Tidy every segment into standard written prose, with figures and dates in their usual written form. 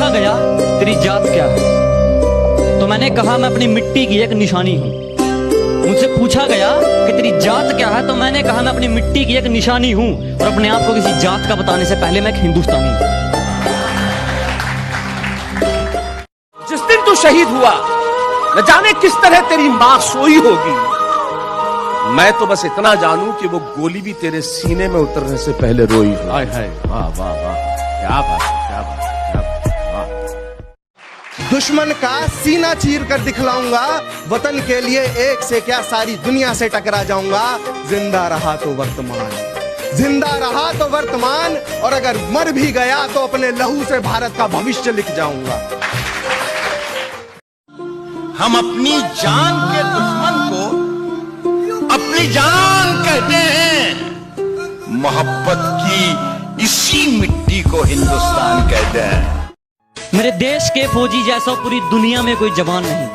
पूछा गया तेरी जात क्या है, तो मैंने कहा मैं अपनी मिट्टी की एक निशानी हूँ। मुझसे पूछा गया कि तेरी जात क्या है, तो मैंने कहा मैं अपनी मिट्टी की एक निशानी हूँ और अपने आप को किसी जात का बताने से पहले मैं एक हिंदुस्तानी हूँ। जिस दिन तू शहीद हुआ न जाने किस तरह तेरी मां सोई होगी। मैं तो बस इतना जानूं कि वो गोली भी तेरे सीने में उतरने से पहले रोई। हाय हाय, वाह वाह वाह, क्या बात है, क्या बात है, क्या बात है, वाह। दुश्मन का सीना चीर कर दिखलाऊंगा, वतन के लिए एक से क्या सारी दुनिया से टकरा जाऊंगा। जिंदा रहा तो वर्तमान, जिंदा रहा तो वर्तमान, और अगर मर भी गया तो अपने लहू से भारत का भविष्य लिख जाऊंगा। हम अपनी जान के दुश्मन को अपनी जान कहते हैं, मोहब्बत की इसी मिट्टी को हिंदुस्तान कहते हैं। मेरे देश के फौजी जैसा पूरी दुनिया में कोई जवान नहीं,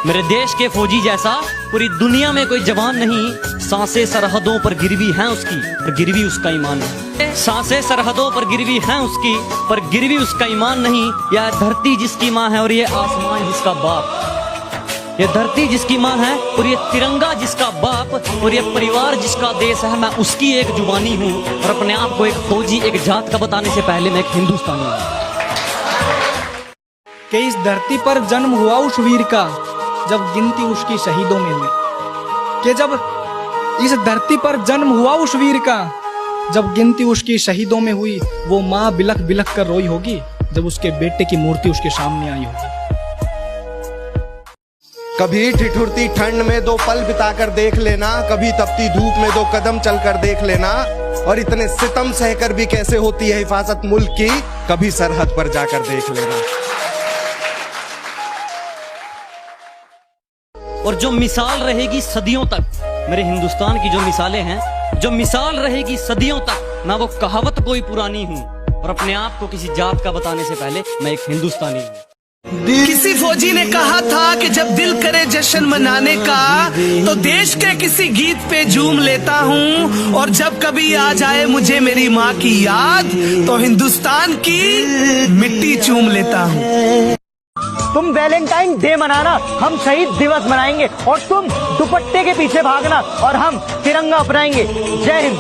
मेरे देश के फौजी जैसा पूरी दुनिया में कोई जवान नहीं। सांसें सरहदों पर गिरवी हैं उसकी, पर गिरवी उसका ईमान नहीं। सांसें सरहदों पर गिरवी हैं उसकी, पर गिरवी उसका ईमान नहीं। यह धरती जिसकी माँ है और ये आसमान जिसका बाप, ये धरती जिसकी माँ है और ये तिरंगा जिसका बाप, और ये परिवार जिसका देश है। मैं उसकी एक जुबानी हूँ और अपने आप को एक फौजी, एक जात का बताने से पहले मैं एक हिंदुस्तानी हूँ। कि इस धरती पर जन्म हुआ उस वीर का, जब गिनती उसकी शहीदों में हुई। कि जब इस धरती पर जन्म हुआ उस वीर का, जब गिनती उसकी शहीदों में हुई। वो माँ बिलख बिलख कर रोई होगी जब उसके बेटे की मूर्ति उसके सामने आई होगी। कभी ठिठुरती ठंड में 2 पल बिताकर देख लेना, कभी तपती धूप में 2 कदम चलकर देख लेना, और इतने सितम सहकर भी कैसे होती है हिफाजत मुल्क की, कभी सरहद पर जाकर देख लेना। और जो मिसाल रहेगी सदियों तक, मेरे हिंदुस्तान की जो मिसालें हैं, जो मिसाल रहेगी सदियों तक, मैं वो कहावत कोई पुरानी हूँ और अपने आप को किसी जात का बताने से पहले मैं एक हिंदुस्तानी हूँ। किसी फौजी ने कहा था कि जब दिल करे जश्न मनाने का तो देश के किसी गीत पे झूम लेता हूँ, और जब कभी आ जाए मुझे मेरी माँ की याद तो हिंदुस्तान की मिट्टी चूम लेता हूँ। तुम वैलेंटाइन डे मनाना, हम शहीद दिवस मनाएंगे, और तुम दुपट्टे के पीछे भागना और हम तिरंगा अपनाएंगे। जय हिंद।